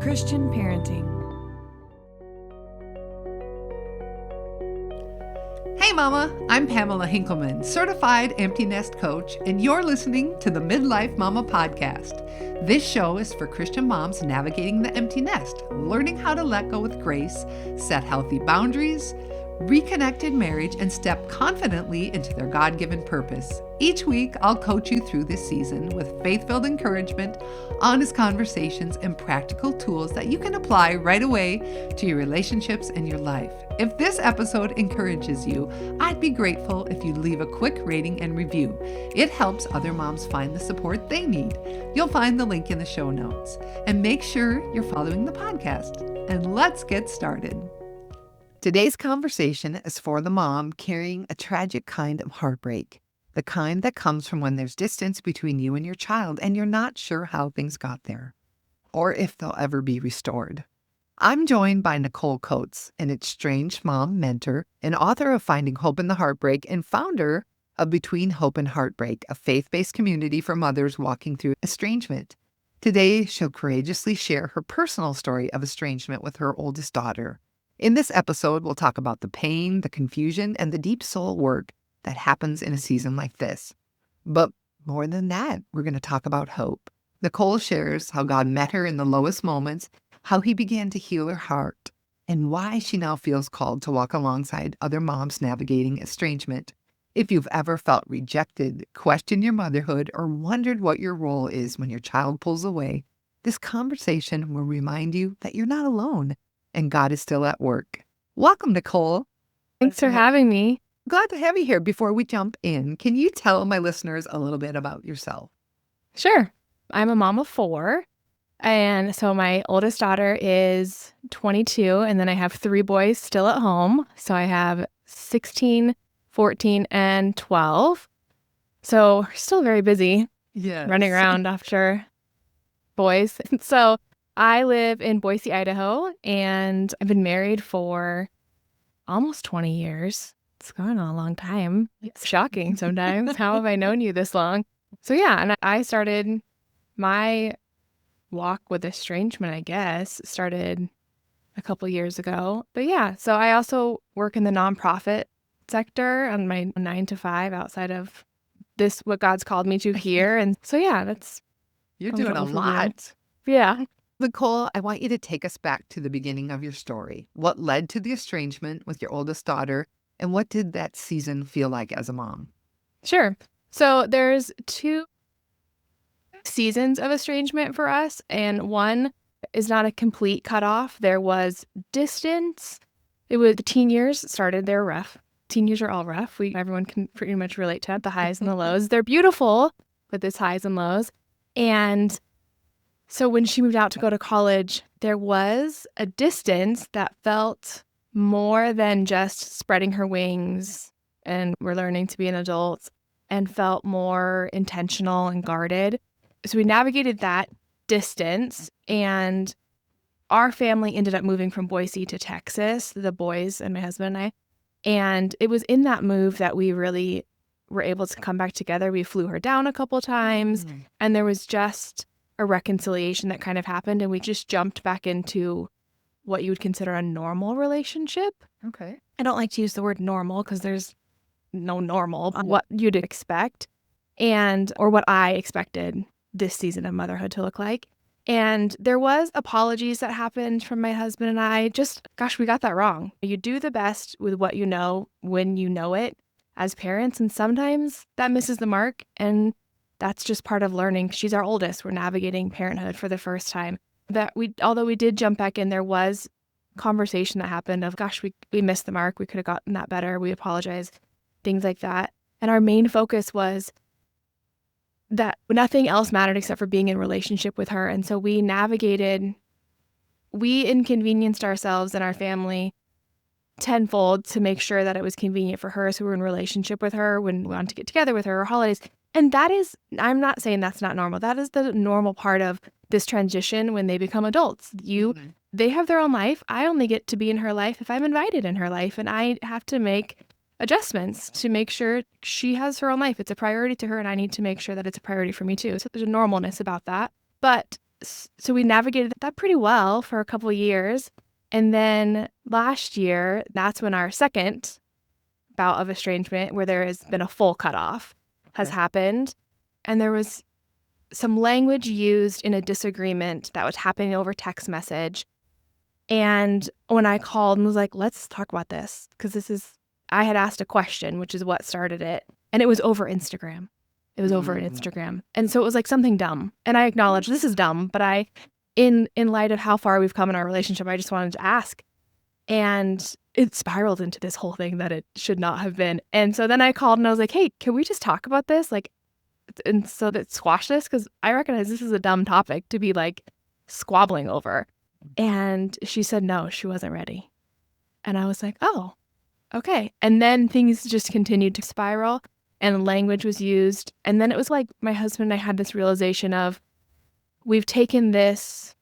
Christian parenting. Hey Mama, I'm Pamela Hinkleman, certified empty nest coach, and you're listening to the Midlife Mama podcast. This show is for Christian moms navigating the empty nest, learning how to let go with grace, set healthy boundaries, reconnect in marriage, and step confidently into their God-given purpose. Each week, I'll coach you through this season with faith-filled encouragement, honest conversations, and practical tools that you can apply right away to your relationships and your life. If this episode encourages you, I'd be grateful if you leave a quick rating and review. It helps other moms find the support they need. You'll find the link in the show notes. And make sure you're following the podcast. And let's get started. Today's conversation is for the mom carrying a tragic kind of heartbreak, the kind that comes from when there's distance between you and your child and you're not sure how things got there, or if they'll ever be restored. I'm joined by Nicole Coates, an estranged mom mentor and author of Finding Hope in the Heartbreak and founder of Between Hope and Heartbreak, a faith-based community for mothers walking through estrangement. Today, she'll courageously share her personal story of estrangement with her oldest daughter. In this episode, we'll talk about the pain, the confusion, and the deep soul work that happens in a season like this. But more than that, we're going to talk about hope. Nicole shares how God met her in the lowest moments, how he began to heal her heart, and why she now feels called to walk alongside other moms navigating estrangement. If you've ever felt rejected, questioned your motherhood, or wondered what your role is when your child pulls away, this conversation will remind you that you're not alone and God is still at work. Welcome, Nicole. Thanks for having me. Glad to have you here. Before we jump in, can you tell my listeners a little bit about yourself? Sure. I'm a mom of 4. And so my oldest daughter is 22, and then I have 3 boys still at home. So I have 16, 14, and 12. So we're still very busy running around after boys. So I live in Boise, Idaho, and I've been married for almost 20 years. It's gone on a long time. It's shocking sometimes. How have I known you this long? So yeah, and I started my walk with estrangement, I guess, started a couple years ago. But yeah, so I also work in the nonprofit sector on my 9 to 5 outside of this, what God's called me to here. And so yeah, that's... You're doing a lot. Yeah. Nicole, I want you to take us back to the beginning of your story. What led to the estrangement with your oldest daughter, and what did that season feel like as a mom? Sure. So there's 2 seasons of estrangement for us, and one is not a complete cutoff. There was distance. It was the teen years started. They're rough. Teen years are all rough. Everyone can pretty much relate to it, the highs and the lows. They're beautiful, but there's highs and lows. And so when she moved out to go to college, there was a distance that felt more than just spreading her wings and we're learning to be an adult, and felt more intentional and guarded. So we navigated that distance, and our family ended up moving from Boise to Texas, the boys and my husband and I. And it was in that move that we really were able to come back together. We flew her down a couple times, and there was just a reconciliation that kind of happened, and we just jumped back into what you would consider a normal relationship. Okay. I don't like to use the word normal because there's no normal, what you'd expect, or what I expected this season of motherhood to look like. And there was apologies that happened from my husband and I. We got that wrong. You do the best with what you know when you know it as parents, and sometimes that misses the mark, and that's just part of learning. She's our oldest. We're navigating parenthood for the first time. Although we did jump back in, there was conversation that happened of, we missed the mark. We could have gotten that better. We apologize, things like that. And our main focus was that nothing else mattered except for being in relationship with her. And so we inconvenienced ourselves and our family tenfold to make sure that it was convenient for her. So we were in relationship with her when we wanted to get together with her or holidays. And that is, I'm not saying that's not normal. That is the normal part of this transition when they become adults. They have their own life. I only get to be in her life if I'm invited in her life, and I have to make adjustments to make sure she has her own life. It's a priority to her, and I need to make sure that it's a priority for me too. So there's a normalness about that. But So we navigated that pretty well for a couple of years. And then last year, that's when our second bout of estrangement, where there has been a full cutoff, has happened. And there was some language used in a disagreement that was happening over text message. And when I called and was like, let's talk about this, because I had asked a question, which is what started it. And it was over Instagram. It was over Instagram. And so it was like something dumb. And I acknowledge this is dumb, but in light of how far we've come in our relationship, I just wanted to ask. And it spiraled into this whole thing that it should not have been. And so then I called and I was like, hey, can we just talk about this? Like, and so that squash this, because I recognize this is a dumb topic to be like squabbling over. And she said no, she wasn't ready. And I was like, oh, okay. And then things just continued to spiral and language was used. And then it was like my husband and I had this realization of we've taken this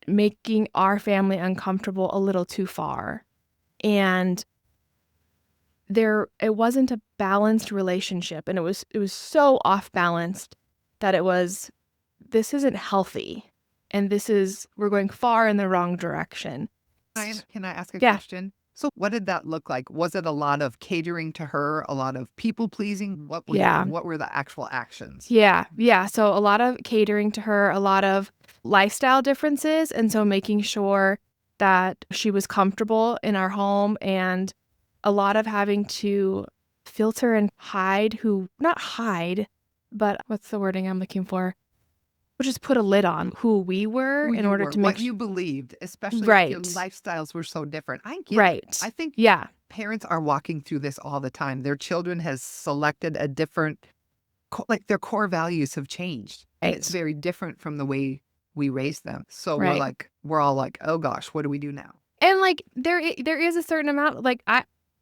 making our family uncomfortable a little too far. And it wasn't a balanced relationship. And it was so off balanced that this isn't healthy. And we're going far in the wrong direction. Can I ask a question? So what did that look like? Was it a lot of catering to her, a lot of people pleasing? What were the actual actions? Yeah. So a lot of catering to her, a lot of lifestyle differences. And so making sure that she was comfortable in our home, and a lot of having to filter and not hide, but what's the wording I'm looking for? We'll just put a lid on who we were in order to make what you believed, especially if your lifestyles were so different. I get it. I think parents are walking through this all the time. Their children has selected a different, like their core values have changed. And it's very different from the way we raised them. So we're all like, oh gosh, what do we do now? And like there is a certain amount, like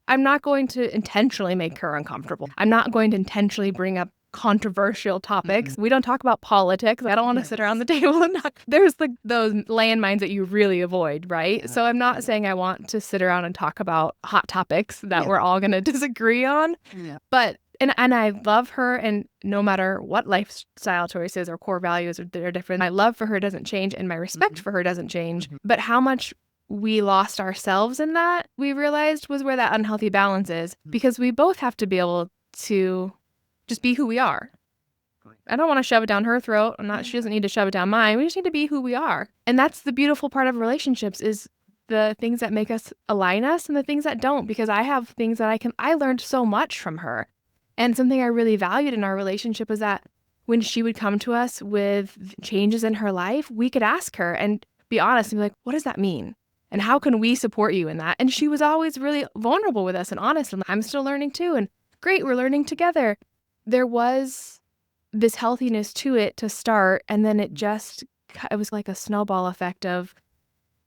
I'm not going to intentionally make her uncomfortable. I'm not going to intentionally bring up controversial topics. We don't talk about politics. I don't want to sit around the table and there's those landmines that you really avoid, right? So I'm not saying I want to sit around and talk about hot topics that we're all going to disagree on. But and I love her, and no matter what lifestyle choices or core values are different, my love for her doesn't change and my respect for her doesn't change. But how much we lost ourselves in that, we realized, was where that unhealthy balance is, because we both have to be able to just be who we are. I don't want to shove it down her throat. She doesn't need to shove it down mine. We just need to be who we are. And that's the beautiful part of relationships, is the things that make us align us and the things that don't, because I have things that I learned so much from her. And something I really valued in our relationship was that when she would come to us with changes in her life, we could ask her and be honest and be like, what does that mean? And how can we support you in that? And she was always really vulnerable with us and honest. And I'm still learning too. And great, we're learning together. There was this healthiness to it to start, and then it was like a snowball effect of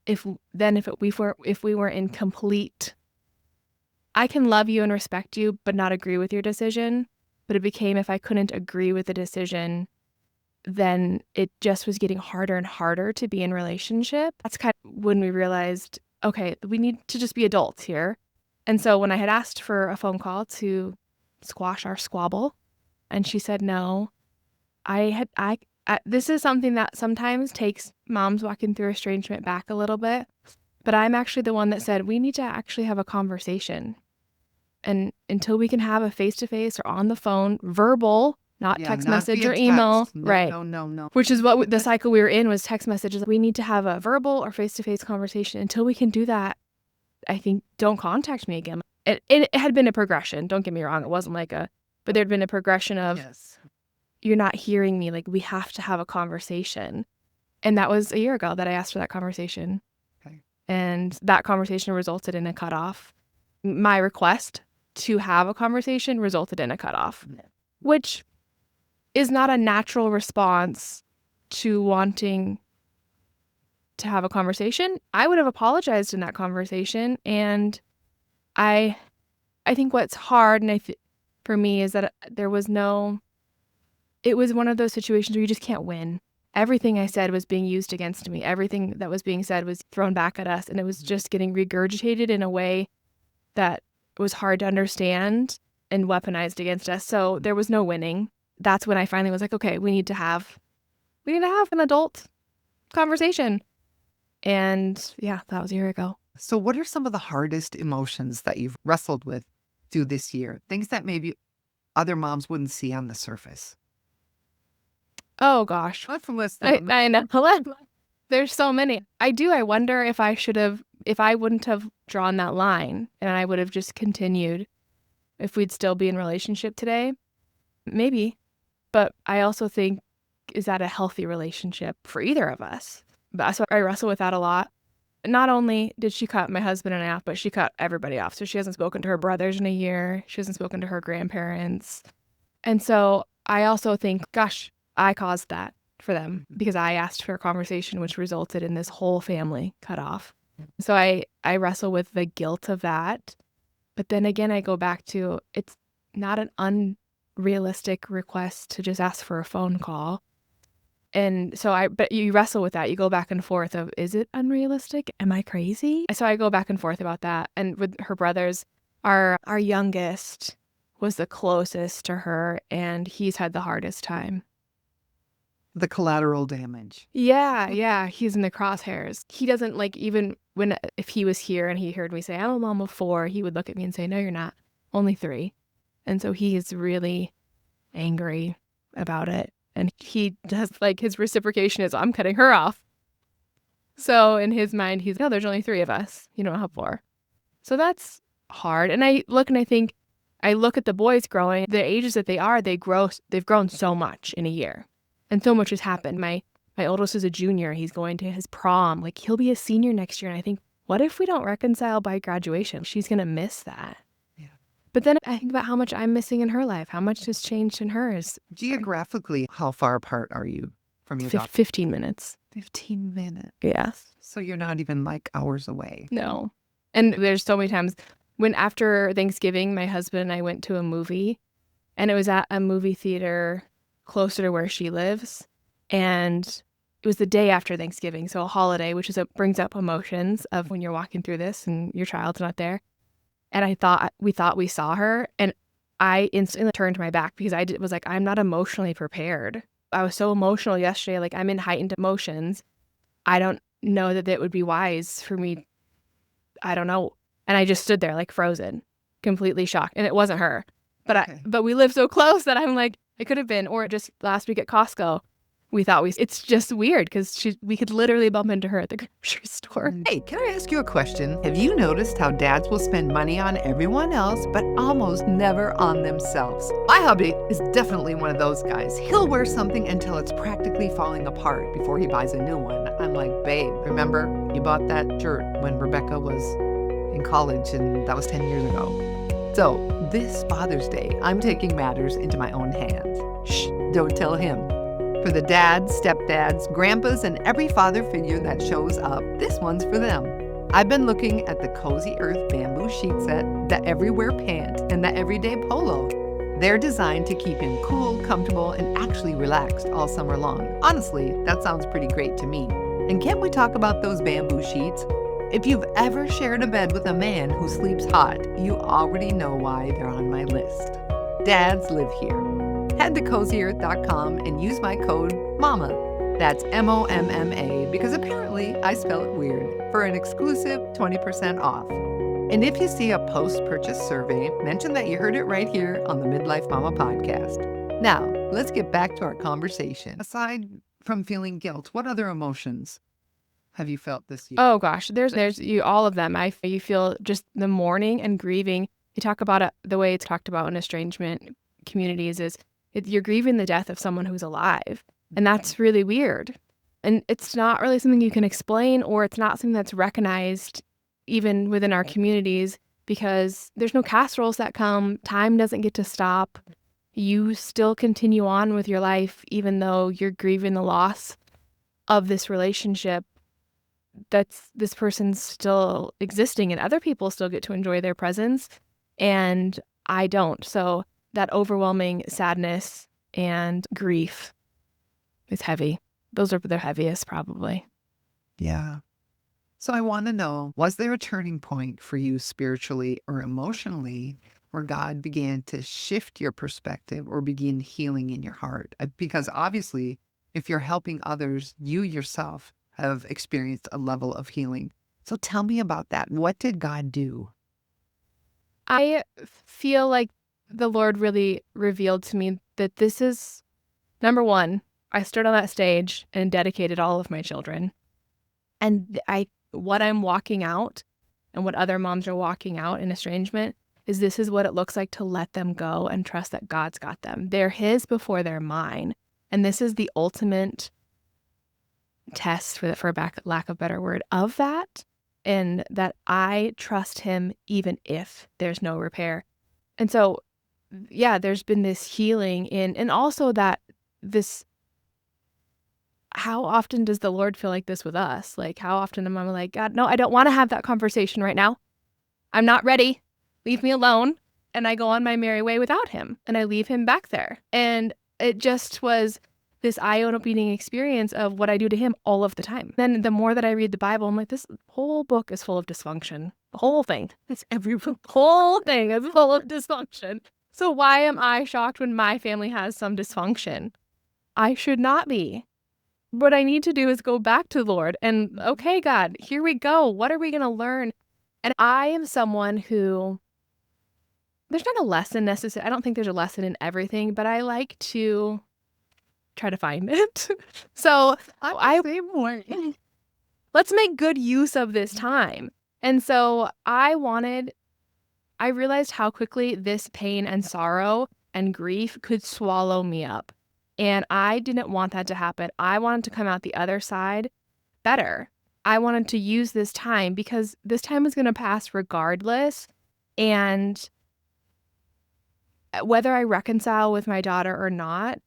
if we were in complete, I can love you and respect you but not agree with your decision. But it became, if I couldn't agree with the decision, then it just was getting harder and harder to be in relationship. That's kind of when we realized, okay, we need to just be adults here. And so when I had asked for a phone call to squash our squabble, and she said no, this is something that sometimes takes moms walking through estrangement back a little bit, but I'm actually the one that said we need to actually have a conversation. And until we can have a face-to-face or on the phone, verbal, not text message or email, right? No. Which is what the cycle we were in, was text messages. We need to have a verbal or face-to-face conversation. Until we can do that, I think, don't contact me again. It had been a progression. Don't get me wrong. It wasn't but there'd been a progression of, you're not hearing me. Like, we have to have a conversation. And that was a year ago that I asked for that conversation. Okay. And that conversation resulted in a cutoff. My request to have a conversation resulted in a cutoff, which is not a natural response to wanting to have a conversation. I would have apologized in that conversation. And I think what's hard, and for me, is that it was one of those situations where you just can't win. Everything I said was being used against me. Everything that was being said was thrown back at us, and it was just getting regurgitated in a way that was hard to understand and weaponized against us. So there was no winning. That's when I finally was like, okay, we need to have We need to have an adult conversation. And yeah, that was a year ago. So what are some of the hardest emotions that you've wrestled with through this year? Things that maybe other moms wouldn't see on the surface. Oh gosh. Let's list them. I know. There's so many. I wonder if I wouldn't have drawn that line and I would have just continued, if we'd still be in relationship today. Maybe. But I also think, is that a healthy relationship for either of us? So I wrestle with that a lot. Not only did she cut my husband in half, but she cut everybody off. So she hasn't spoken to her brothers in a year. She hasn't spoken to her grandparents. And so I also think, gosh, I caused that for them because I asked for a conversation, which resulted in this whole family cut off. So I wrestle with the guilt of that. But then again, I go back to, it's not an unrealistic request to just ask for a phone call. And so but you wrestle with that. You go back and forth of, is it unrealistic? Am I crazy? So I go back and forth about that. And with her brothers, our youngest was the closest to her, and he's had the hardest time. The collateral damage. Yeah. He's in the crosshairs. He doesn't even if he was here and he heard me say, I'm a mom of 4, he would look at me and say, no, you're not. Only 3. And so he is really angry about it. And he does, his reciprocation is, I'm cutting her off. So in his mind, he's, no, there's only 3 of us. You don't have 4. So that's hard. And I look at the boys growing, the ages that they are, they've grown so much in a year. And so much has happened. My oldest is a junior. He's going to his prom. He'll be a senior next year. And I think, what if we don't reconcile by graduation? She's going to miss that. Yeah. But then I think about how much I'm missing in her life, how much has changed in hers. Geographically, how far apart are you from your daughter? 15 minutes. 15 minutes. Yes. So you're not even hours away. No. And there's so many times when after Thanksgiving, my husband and I went to a movie, and it was at a movie theater closer to where she lives. And it was the day after Thanksgiving, so a holiday, which brings up emotions of when you're walking through this and your child's not there. And we thought we saw her, and I instantly turned my back because I was I'm not emotionally prepared. I was so emotional yesterday, I'm in heightened emotions. I don't know that it would be wise for me. I don't know. And I just stood there frozen, completely shocked. And it wasn't her. But we live so close that I'm it could have been. Or just last week at Costco, it's just weird because we could literally bump into her at the grocery store. Hey, can I ask you a question? Have you noticed how dads will spend money on everyone else, but almost never on themselves? My hubby is definitely one of those guys. He'll wear something until it's practically falling apart before he buys a new one. I'm like, babe, remember you bought that shirt when Rebecca was in college, and that was 10 years ago. So this Father's Day, I'm taking matters into my own hands. Shh, don't tell him. For the dads, stepdads, grandpas, and every father figure that shows up, this one's for them. I've been looking at the Cozy Earth bamboo sheet set, the Everywhere pant, and the Everyday polo. They're designed to keep him cool, comfortable, and actually relaxed all summer long. Honestly, that sounds pretty great to me. And can't we talk about those bamboo sheets? If you've ever shared a bed with a man who sleeps hot, you already know why they're on my list. Dads live here. Head to CozyEarth.com and use my code MAMA. That's MOMMA because apparently I spell it weird for an exclusive 20% off. And if you see a post-purchase survey, mention that you heard it right here on the Midlife Mama podcast. Now, let's get back to our conversation. Aside from feeling guilt, what other emotions have you felt this year? Oh gosh, there's all of them. You feel just the mourning and grieving. You talk about it the way it's talked about in estrangement communities is you're grieving the death of someone who's alive. And that's really weird. And it's not really something you can explain, or it's not something that's recognized even within our communities because there's no casseroles that come. Time doesn't get to stop. You still continue on with your life even though you're grieving the loss of this relationship. This person's still existing and other people still get to enjoy their presence and I don't. So that overwhelming sadness and grief is heavy. Those are the heaviest probably. Yeah. So I want to know, was there a turning point for you spiritually or emotionally where God began to shift your perspective or begin healing in your heart? Because obviously if you're helping others, you yourself have experienced a level of healing. So tell me about that. What did God do? I feel like the Lord really revealed to me that this is, number one, I stood on that stage and dedicated all of my children. And what I'm walking out and what other moms are walking out in estrangement is this is what it looks like to let them go and trust that God's got them. They're His before they're mine. And this is the ultimate test, for lack of a better word, of that. And that I trust Him even if there's no repair. And so, yeah, there's been this healing and also that this, how often does the Lord feel like this with us? Like, how often am I like, God, no, I don't want to have that conversation right now. I'm not ready. Leave me alone. And I go on my merry way without Him and I leave Him back there. And it just was this eye-opening experience of what I do to Him all of the time. Then the more that I read the Bible, I'm like, this whole book is full of dysfunction. The whole thing. Whole thing is full of dysfunction. So why am I shocked when my family has some dysfunction? I should not be. What I need to do is go back to the Lord and, okay, God, here we go. What are we going to learn? And I am someone who, there's not a lesson necessary. I don't think there's a lesson in everything, but I like to try to find it. So let's make good use of this time. And so I realized how quickly this pain and sorrow and grief could swallow me up. And I didn't want that to happen. I wanted to come out the other side better. I wanted to use this time because this time was going to pass regardless. And whether I reconcile with my daughter or not,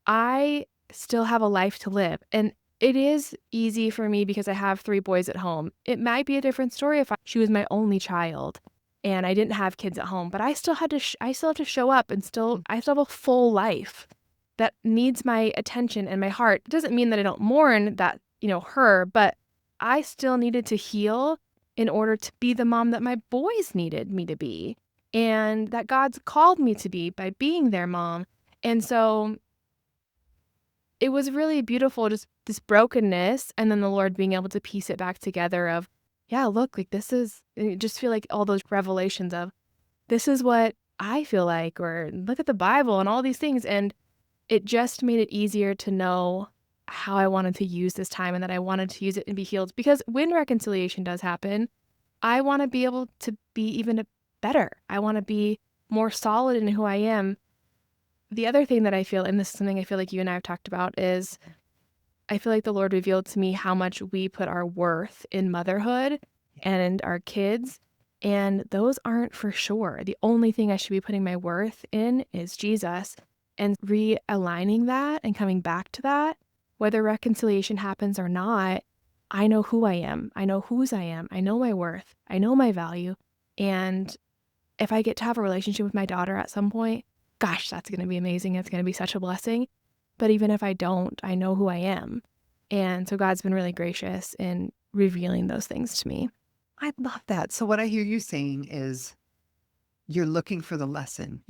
I still have a life to live. And it is easy for me because I have 3 boys at home. It might be a different story if she was my only child and I didn't have kids at home, but I still had to I still have to show up and I still have a full life that needs my attention and my heart. It doesn't mean that I don't mourn that, her, but I still needed to heal in order to be the mom that my boys needed me to be and that God's called me to be by being their mom. And so it was really beautiful, just this brokenness, and then the Lord being able to piece it back together of, yeah, look, like just feel like all those revelations of, this is what I feel like, or look at the Bible and all these things. And it just made it easier to know how I wanted to use this time and that I wanted to use it and be healed. Because when reconciliation does happen, I want to be able to be even better. I want to be more solid in who I am. The other thing that I feel, and this is something I feel like you and I have talked about, is I feel like the Lord revealed to me how much we put our worth in motherhood and our kids, and those aren't for sure. The only thing I should be putting my worth in is Jesus, and realigning that and coming back to that, whether reconciliation happens or not, I know who I am. I know whose I am. I know my worth. I know my value. And if I get to have a relationship with my daughter at some point, gosh, that's going to be amazing. It's going to be such a blessing. But even if I don't, I know who I am. And so God's been really gracious in revealing those things to me. I love that. So what I hear you saying is you're looking for the lesson.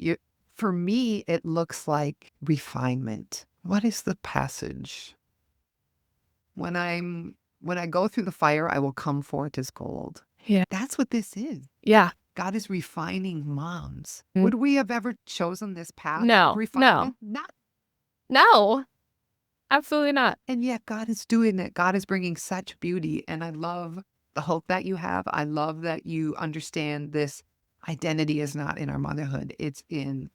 For me, it looks like refinement. What is the passage? When I go through the fire, I will come forth as gold. Yeah. That's what this is. Yeah. God is refining moms. Would we have ever chosen this path? No. Refinement? Not. No. Absolutely not. And yet God is doing it. God is bringing such beauty. And I love the hope that you have. I love that you understand this identity is not in our motherhood. It's in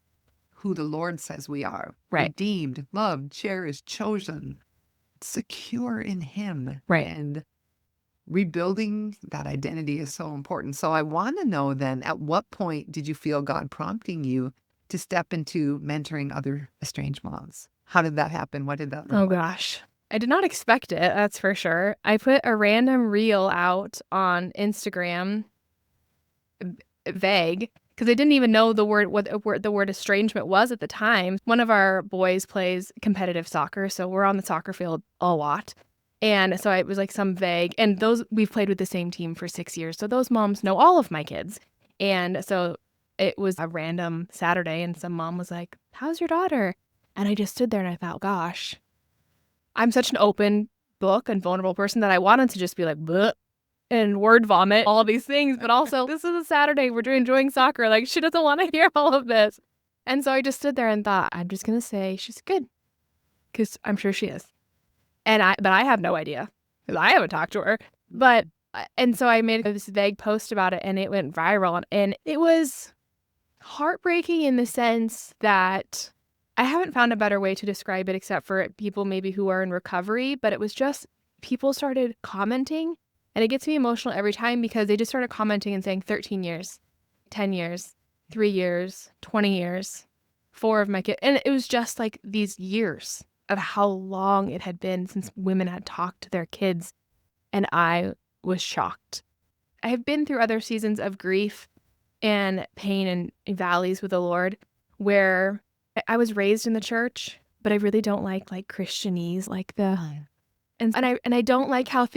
who the Lord says we are. Right. Redeemed, loved, cherished, chosen, secure in Him. Right. And rebuilding that identity is so important. So I want to know then, at what point did you feel God prompting you to step into mentoring other estranged moms? How did that happen? What did that look like? Gosh. I did not expect it, that's for sure. I put a random reel out on Instagram, vague, because I didn't even know what the word estrangement was at the time. One of our boys plays competitive soccer, so we're on the soccer field a lot. And so it was like some vague, and we've played with the same team for 6 years. So those moms know all of my kids. And so it was a random Saturday and some mom was like, "How's your daughter?" And I just stood there and I thought, gosh, I'm such an open book and vulnerable person that I wanted to just be like, bleh, and word vomit all these things. But also, this is a Saturday. We're enjoying soccer. Like, she doesn't want to hear all of this. And so I just stood there and thought, I'm just going to say she's good, because I'm sure she is. But I have no idea, because I haven't talked to her. And so I made this vague post about it, and it went viral. And it was heartbreaking in the sense that I haven't found a better way to describe it except for people maybe who are in recovery. But it was just people started commenting, and it gets me emotional every time because they just started commenting and saying 13 years, 10 years, 3 years, 20 years, 4 of my kids. And it was just like these years of how long it had been since women had talked to their kids. And I was shocked. I have been through other seasons of grief and pain and valleys with the Lord where I was raised in the church, but I really don't like Christianese, and I don't like how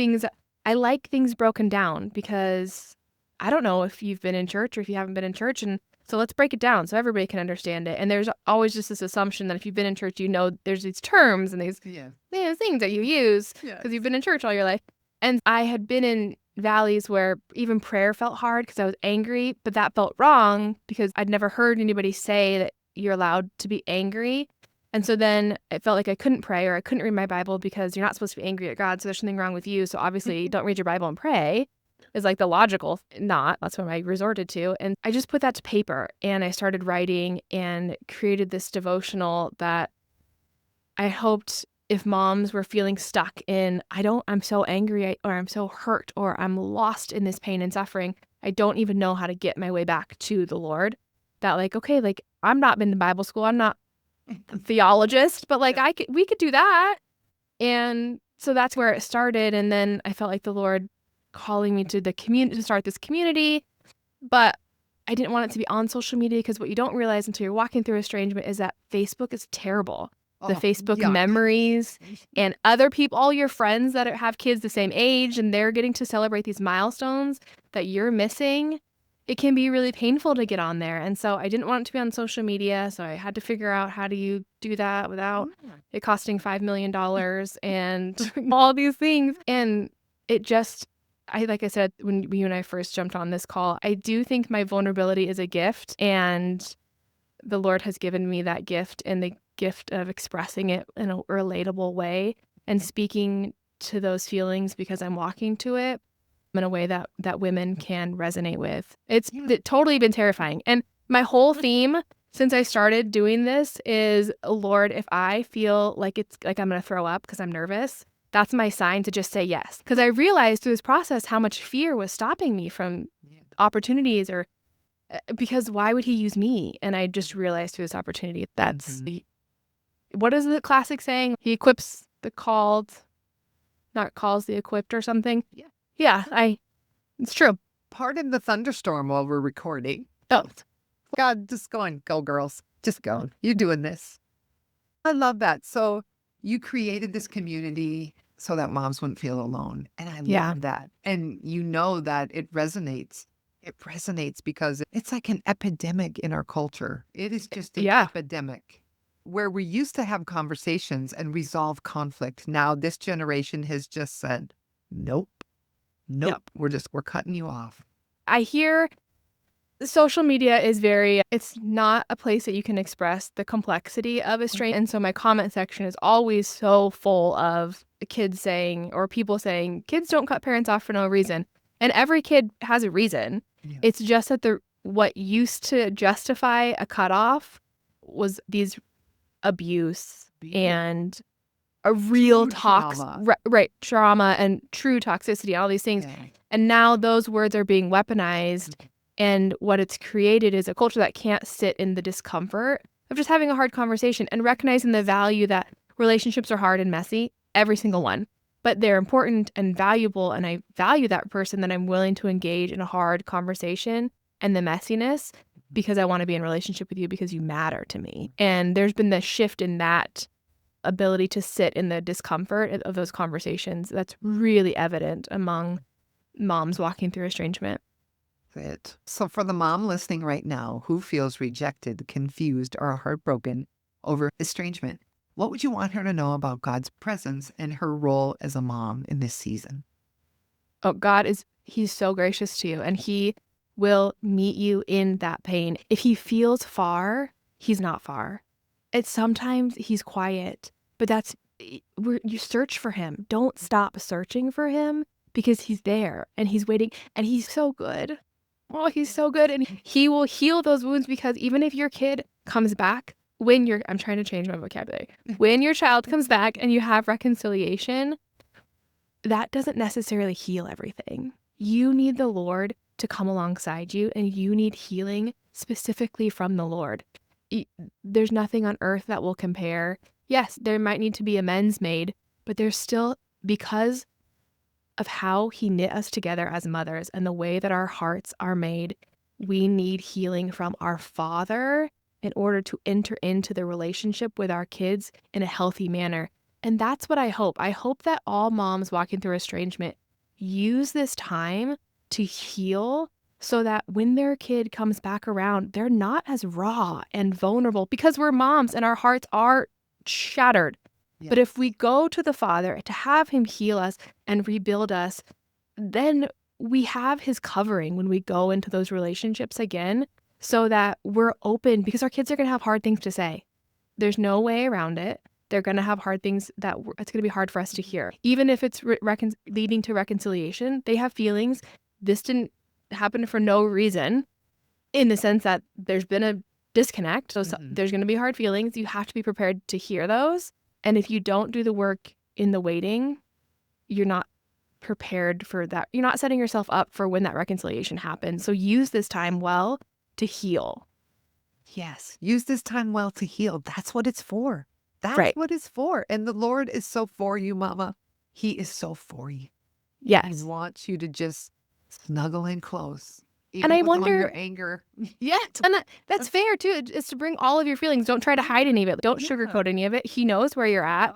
I like things broken down, because I don't know if you've been in church or if you haven't been in church, and so let's break it down so everybody can understand it. And there's always just this assumption that if you've been in church, there's these terms and these things that you use because you've been in church all your life. And I had been in valleys where even prayer felt hard because I was angry, but that felt wrong because I'd never heard anybody say that you're allowed to be angry. And so then it felt like I couldn't pray or I couldn't read my Bible because you're not supposed to be angry at God, so there's something wrong with you. So obviously don't read your Bible and pray is like the logical not. That's what I resorted to. And I just put that to paper and I started writing and created this devotional that I hoped if moms were feeling stuck in, I'm so angry or I'm so hurt or I'm lost in this pain and suffering, I don't even know how to get my way back to the Lord. That okay, I'm not been to Bible school, I'm not a theologist, but we could do that. And so that's where it started. And then I felt like the Lord calling me to the community, to start this community. But I didn't want it to be on social media because what you don't realize until you're walking through estrangement is that Facebook is terrible. The Facebook memories and other people, all your friends that have kids the same age and they're getting to celebrate these milestones that you're missing. It can be really painful to get on there. And so I didn't want it to be on social media. So I had to figure out how do you do that without it costing $5 million and all these things. And it just, like I said, when you and I first jumped on this call, I do think my vulnerability is a gift. And the Lord has given me that gift and the gift of expressing it in a relatable way and speaking to those feelings because I'm walking to it in a way that women can resonate with. It's totally been terrifying. And my whole theme since I started doing this is, Lord, if I feel like it's like I'm going to throw up because I'm nervous, that's my sign to just say yes. Because I realized through this process how much fear was stopping me from opportunities or because why would he use me? And I just realized through this opportunity that's what is the classic saying? He equips the called, not calls the equipped or something. Yeah, it's true. Pardon the thunderstorm while we're recording. Oh, God, just go on. Go, girls. Just go. You're doing this. I love that. So you created this community so that moms wouldn't feel alone. And I love that. And you know that it resonates. It resonates because it's like an epidemic in our culture. It is just an epidemic. Where we used to have conversations and resolve conflict. Now this generation has just said, nope. We're cutting you off. I hear social media is it's not a place that you can express the complexity of estrangement. And so my comment section is always so full of kids saying, or people saying, kids don't cut parents off for no reason. And every kid has a reason. Yeah. It's just that what used to justify a cutoff was these abuse and a real trauma and true toxicity, all these things. Yeah. And now those words are being weaponized. And what it's created is a culture that can't sit in the discomfort of just having a hard conversation and recognizing the value that relationships are hard and messy, every single one. But they're important and valuable. And I value that person that I'm willing to engage in a hard conversation and the messiness because I want to be in a relationship with you because you matter to me. And there's been this shift in that ability to sit in the discomfort of those conversations that's really evident among moms walking through estrangement. So for the mom listening right now who feels rejected, confused, or heartbroken over estrangement, what would you want her to know about God's presence and her role as a mom in this season? Oh, He's so gracious to you, and He will meet you in that pain. If He feels far, He's not far. It's sometimes He's quiet, but you search for Him. Don't stop searching for Him because He's there and He's waiting, and He's so good. Oh, He's so good, and He will heal those wounds, because even if your kid comes back, I'm trying to change my vocabulary. When your child comes back and you have reconciliation, that doesn't necessarily heal everything. You need the Lord to come alongside you, and you need healing specifically from the Lord. There's nothing on earth that will compare. Yes, there might need to be amends made, but there's still, because of how He knit us together as mothers and the way that our hearts are made, we need healing from our Father in order to enter into the relationship with our kids in a healthy manner. And that's what I hope. I hope that all moms walking through estrangement use this time to heal, so that when their kid comes back around, they're not as raw and vulnerable, because we're moms and our hearts are shattered. Yes. But if we go to the Father to have Him heal us and rebuild us, then we have His covering when we go into those relationships again, so that we're open, because our kids are going to have hard things to say. There's no way around it. They're going to have hard things that it's going to be hard for us to hear. Even if it's leading to reconciliation, they have feelings. This didn't happen for no reason, in the sense that there's been a disconnect. So there's going to be hard feelings. You have to be prepared to hear those. And if you don't do the work in the waiting, you're not prepared for that. You're not setting yourself up for when that reconciliation happens. So use this time well to heal. Yes. Use this time well to heal. That's what it's for. That's Right. what it's for. And the Lord is so for you, Mama. He is so for you. Yes. He wants you to just snuggle in close. And I with all wonder, your anger. yes, and that's fair too. It's to bring all of your feelings. Don't try to hide any of it. Don't sugarcoat any of it. He knows where you're at.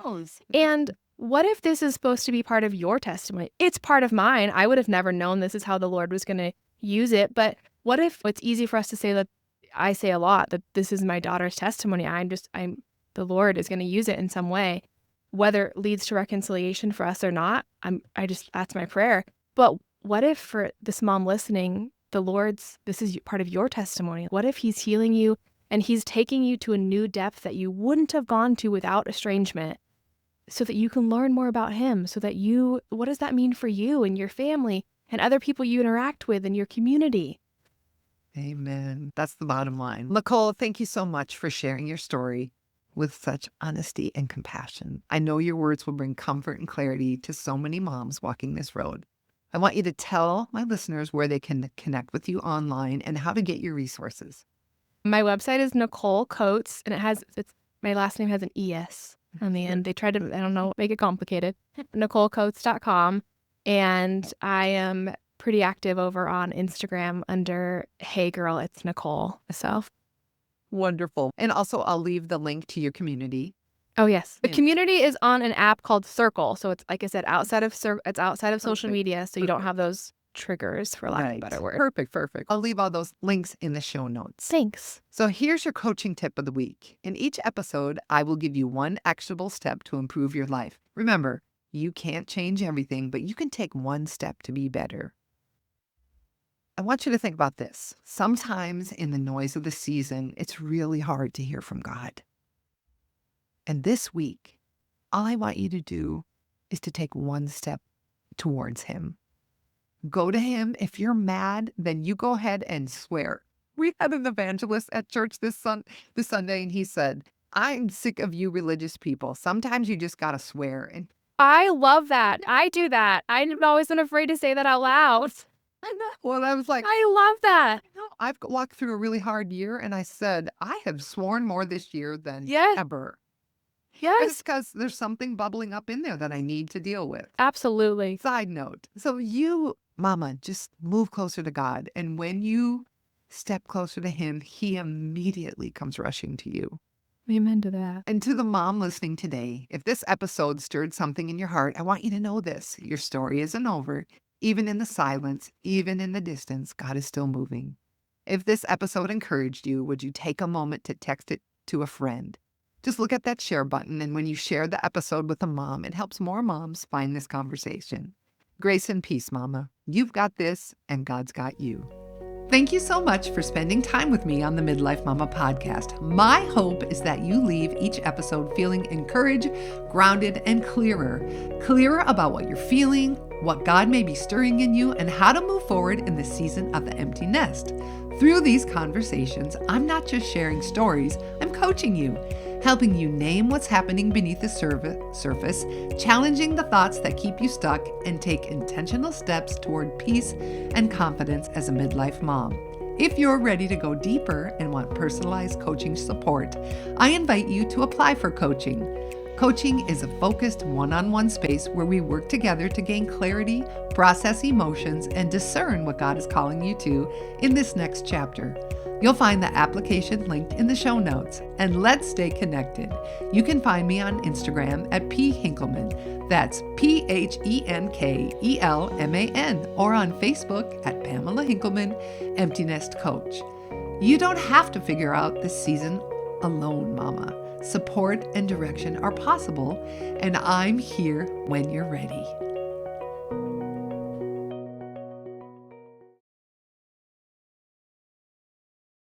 And what if this is supposed to be part of your testimony? It's part of mine. I would have never known this is how the Lord was going to use it. But what if it's easy for us to say that? I say a lot that this is my daughter's testimony. The Lord is going to use it in some way, whether it leads to reconciliation for us or not. That's my prayer. But what if for this mom listening, this is part of your testimony? What if He's healing you and He's taking you to a new depth that you wouldn't have gone to without estrangement, so that you can learn more about Him, so that what does that mean for you and your family and other people you interact with in your community? Amen. That's the bottom line. Nicole, thank you so much for sharing your story with such honesty and compassion. I know your words will bring comfort and clarity to so many moms walking this road. I want you to tell my listeners where they can connect with you online and how to get your resources. My website is Nicole Coates, and my last name has an ES on the end. They tried to, I don't know, make it complicated. NicoleCoates.com. And I am pretty active over on Instagram under Hey Girl, It's Nicole. So wonderful. And also, I'll leave the link to your community. Oh, yes. The community is on an app called Circle. So it's, like I said, outside of social media. So you don't have those triggers, for lack of a better word. Perfect. I'll leave all those links in the show notes. Thanks. So here's your coaching tip of the week. In each episode, I will give you one actionable step to improve your life. Remember, you can't change everything, but you can take one step to be better. I want you to think about this. Sometimes in the noise of the season, it's really hard to hear from God. And this week, all I want you to do is to take one step towards Him. Go to Him. If you're mad, then you go ahead and swear. We had an evangelist at church this Sunday, and he said, I'm sick of you religious people. Sometimes you just got to swear. And I love that. I do that. I've always been afraid to say that out loud. Well, I was like, I love that. I've walked through a really hard year, and I said, I have sworn more this year than ever. Yes. It's because there's something bubbling up in there that I need to deal with. Absolutely. Side note. So you, Mama, just move closer to God. And when you step closer to Him, He immediately comes rushing to you. Amen to that. And to the mom listening today, if this episode stirred something in your heart, I want you to know this. Your story isn't over. Even in the silence, even in the distance, God is still moving. If this episode encouraged you, would you take a moment to text it to a friend? Just look at that share button, and when you share the episode with a mom, it helps more moms find this conversation. Grace and peace, Mama. You've got this, and God's got you. Thank you so much for spending time with me on the Midlife Mama podcast. My hope is that you leave each episode feeling encouraged, grounded, and clearer about what you're feeling, what God may be stirring in you, and how to move forward in the season of the empty nest. Through these conversations, I'm not just sharing stories, I'm coaching you, helping you name what's happening beneath the surface, challenging the thoughts that keep you stuck, and take intentional steps toward peace and confidence as a midlife mom. If you're ready to go deeper and want personalized coaching support, I invite you to apply for coaching. Coaching is a focused one-on-one space where we work together to gain clarity, process emotions, and discern what God is calling you to in this next chapter. You'll find the application linked in the show notes. And let's stay connected. You can find me on Instagram at phinkelman. That's PHENKELMAN. Or on Facebook at Pamela Hinkelman, Empty Nest Coach. You don't have to figure out this season alone, Mama. Support and direction are possible, and I'm here when you're ready.